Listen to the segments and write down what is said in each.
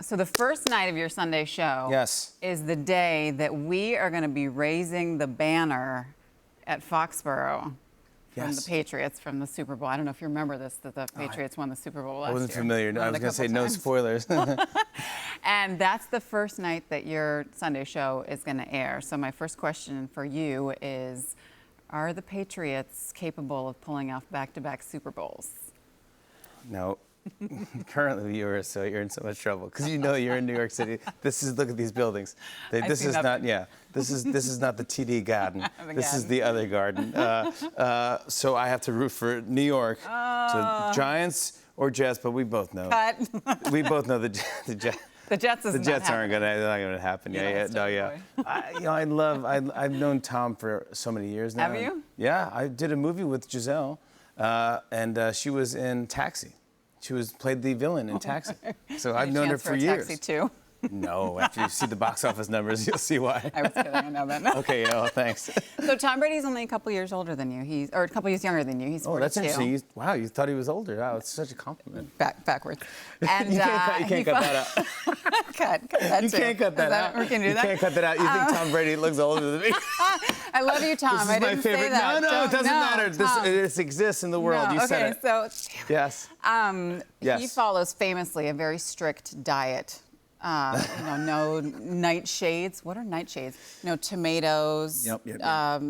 So the first night of your Sunday show is the day that we are going to be raising the banner at Foxborough from the Patriots from the Super Bowl. I don't know if you remember this, that the Patriots won the Super Bowl last year. I wasn't familiar. I was going to say no spoilers. And that's the first night that your Sunday show is going to air. So my first question for you is, are the Patriots capable of pulling off back-to-back Super Bowls? No. Currently, you're in so much trouble because you know you're in New York City. Look at these buildings. This is not the TD Garden. This is the other garden. So I have to root for New York. So Giants or Jets, but we both know. We both know the Jets. The Jets aren't gonna happen. I've known Tom for so many years now. Have you? Yeah, I did a movie with Giselle, and she was in Taxi. She played the villain in Taxi. So I've known her for years. Taxi too? No, after you see the box office numbers, you'll see why. I was kidding, I know that. Okay, yeah, thanks. So Tom Brady's only a couple years older than you. Or a couple years younger than you. He's 42. Oh, that's interesting. Wow, you thought he was older. Wow, it's such a compliment. Backwards. And you can't cut that out. cut that You too. can't cut that out. We can do that? You can't cut that out. You think Tom Brady looks older than me? I love you, Tom. This is I my didn't favorite. say that. No, it doesn't matter. This exists in the world. You said it. Okay, so yes. He follows famously a very strict diet. No nightshades. What are nightshades? No tomatoes.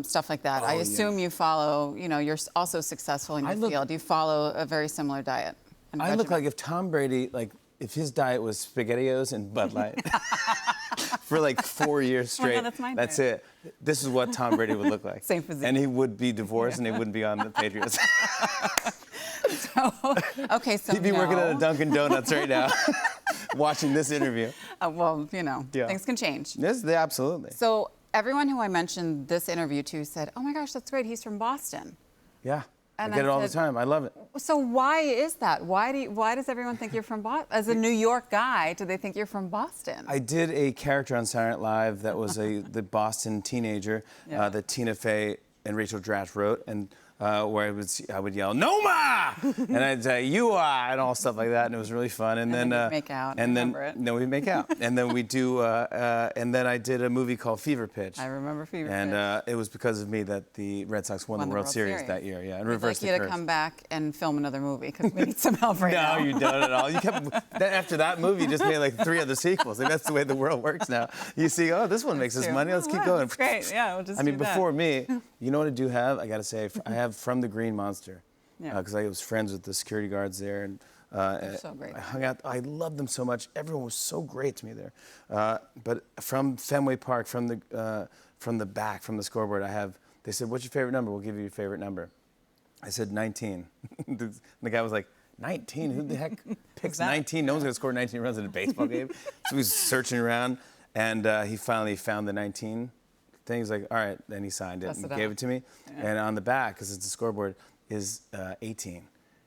Stuff like that. I assume you follow. You're also successful in your field. You follow a very similar diet. I look like if Tom Brady, if his diet was SpaghettiOs and Bud Light for 4 years straight. That's it. This is what Tom Brady would look like. Same physique. And he would be divorced and he wouldn't be on the Patriots. So he'd be working at a Dunkin' Donuts right now, watching this interview. Things can change. Yes, absolutely. So everyone who I mentioned this interview to said, "Oh my gosh, that's great. He's from Boston." Yeah. I get it all the time. I love it. So why is that? Why does everyone think you're from Boston? As a New York guy, do they think you're from Boston? I did a character on Saturday Night Live that was the Boston teenager that Tina Fey and Rachel Dratch wrote, and where I would yell "Noma!" and I'd say "You are" and all stuff like that, and it was really fun. And then we'd make out. We'd make out, and then we do. And then I did a movie called Fever Pitch. I remember Fever Pitch. And it was because of me that the Red Sox won the World Series that year. Yeah, and reversed the curse. I'd like you to come back and film another movie because we need some help right now. No, you don't at all. You kept after that movie, you just made 3 other sequels. That's the way the world works now. You see, oh, this one makes us money. Let's keep going. That's great. Yeah, we'll just. Before me, you know what I do have? I got to say, I have From the Green Monster, because I was friends with the security guards there, and so great. I hung out. I loved them so much. Everyone was so great to me there. But from Fenway Park, from the back, from the scoreboard, they said, "What's your favorite number? We'll give you your favorite number." I said 19. The guy was like, 19? Who the heck picks 19? No one's gonna score 19 runs in a baseball game. So he was searching around, and he finally found the 19 thing. He's like, all right, then he signed it and gave it to me. Yeah. And on the back, because it's a scoreboard, is 18.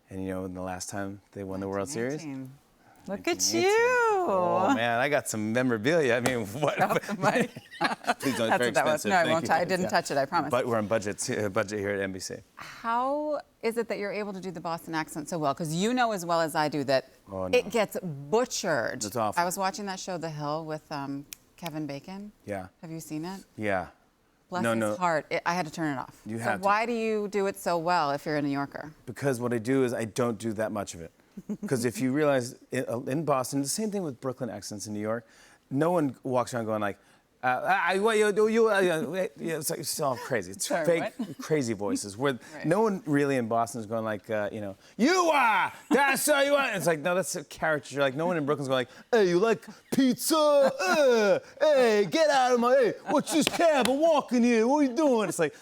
And in the last time they won the World Series. Look at you. Oh, man, I got some memorabilia. I mean, what? Please don't, it's very expensive. No, I won't. I didn't touch it, I promise. But we're on budget here at NBC. How is it that you're able to do the Boston accent so well? Because you know as well as I do that it gets butchered. It's awful. I was watching that show, The Hill, with Kevin Bacon. Yeah. Have you seen it? Yeah. Bless his heart. I had to turn it off. So why do you do it so well if you're a New Yorker? Because what I do is I don't do that much of it. Because if you realize in Boston, the same thing with Brooklyn accents in New York, no one walks around going like, it's all crazy. It's fake, crazy voices. Where no one really in Boston is going like, you are, that's how you are. It's like, no, that's a caricature. Like, no one in Brooklyn's going like, hey, you like pizza? Hey, get out of my, hey, what's this cab? I'm walking here. What are you doing? It's like,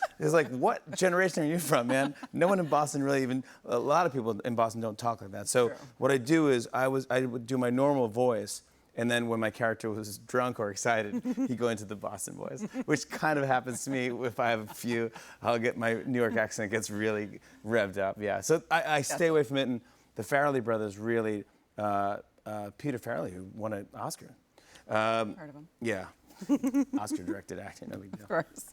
what generation are you from, man? No one in Boston really even, a lot of people in Boston don't talk like that. So what I do is I would do my normal voice. And then when my character was drunk or excited, he'd go into the Boston voice, which kind of happens to me if I have a few. I'll get my New York accent gets really revved up. Yeah, so I stay away from it. And the Farrelly brothers really, Peter Farrelly, who won an Oscar. Heard of him? Yeah, Oscar-directed acting, no big deal. Of course.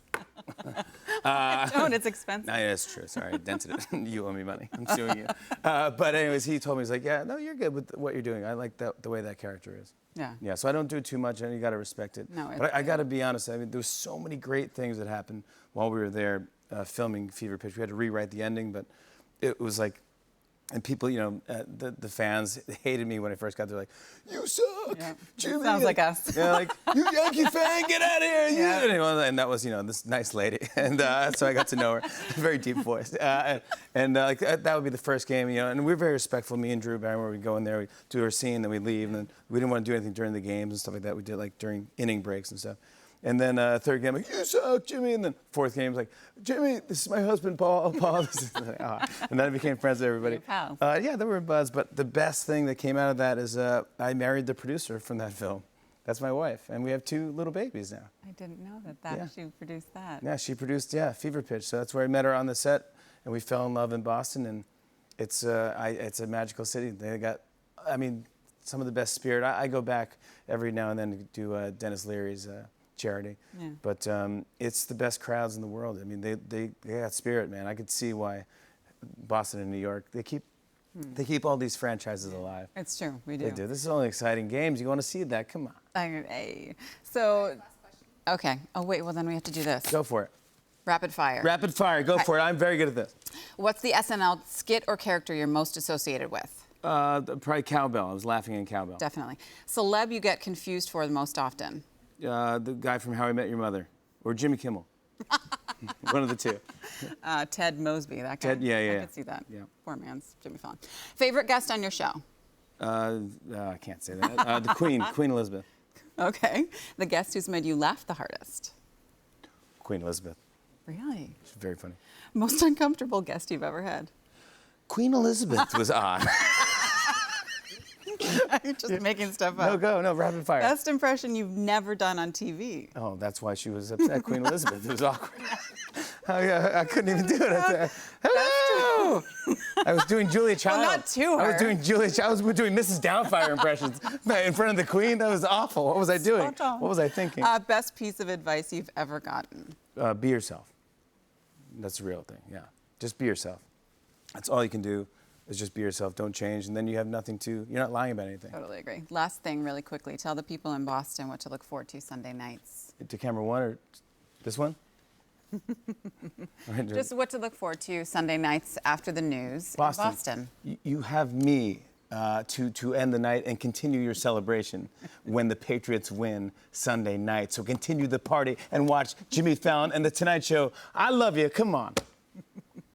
Don't, it's expensive. No, yeah, that's true. Sorry, I dented it. You owe me money. I'm suing you. But anyways, he told me, he's like, yeah, no, you're good with what you're doing. I like the way that character is. Yeah. Yeah, so I don't do too much, and you got to respect it. No, but I got to be honest. I mean, there was so many great things that happened while we were there filming Fever Pitch. We had to rewrite the ending, but it was like, and people, the fans hated me when I first got there. Like, you suck, yeah. Jimmy. Sounds like us. Yeah, like, you Yankee fan, get out of here. Yeah. And that was, this nice lady, and so I got to know her. Very deep voice, that would be the first game, And we were very respectful. Me and Drew Barrymore, we'd go in there, we'd do our scene, then we'd leave, and then we didn't want to do anything during the games and stuff like that. We did like during inning breaks and stuff. And then third game, like, you suck, Jimmy. And then fourth game, like, Jimmy, this is my husband, Paul. This is like, And then I became friends with everybody. Pals. Yeah, there were buzz. But the best thing that came out of that is I married the producer from that film. That's my wife. And we have 2 little babies now. I didn't know that she produced that. Yeah, she produced, Fever Pitch. So that's where I met her on the set. And we fell in love in Boston. And it's a magical city. They got, some of the best spirit. I go back every now and then to do Dennis Leary's charity. Yeah. But it's the best crowds in the world. I mean, they got spirit, man. I could see why Boston and New York, they keep all these franchises alive. It's true, we do. They do. This is only exciting games. You want to see that? Come on. Hey. So, okay. Oh, wait, well, then we have to do this. Go for it. Rapid fire. Rapid fire. Go for it. I'm very good at this. What's the SNL skit or character you're most associated with? Probably Cowbell. I was laughing in Cowbell. Definitely. Celeb you get confused for the most often? The guy from How I Met Your Mother, or Jimmy Kimmel. One of the 2. Ted Mosby, that guy. Ted, yeah. I could see that. Yeah. Poor man's Jimmy Fallon. Favorite guest on your show? I can't say that. The Queen, Queen Elizabeth. Okay. The guest who's made you laugh the hardest? Queen Elizabeth. Really? She's very funny. Most uncomfortable guest you've ever had? Queen Elizabeth was on. You're just making stuff up. No, rapid fire. Best impression you've never done on TV? Oh, that's why she was upset, Queen Elizabeth. It was awkward. I couldn't even do it. Hello! I was doing Julia Child. Well, not to her. I was doing Julia Child. I was doing Mrs. Doubtfire impressions in front of the Queen. That was awful. What was I doing? What was I thinking? Best piece of advice you've ever gotten? Be yourself. That's the real thing, yeah. Just be yourself. That's all you can do. Is just be yourself, don't change, and then you have nothing you're not lying about anything. Totally agree. Last thing, really quickly, tell the people in Boston what to look forward to Sunday nights. To camera 1 or this one? Just what to look forward to Sunday nights after the news in Boston. You have me to end the night and continue your celebration when the Patriots win Sunday night. So continue the party and watch Jimmy Fallon and The Tonight Show. I love you. Come on.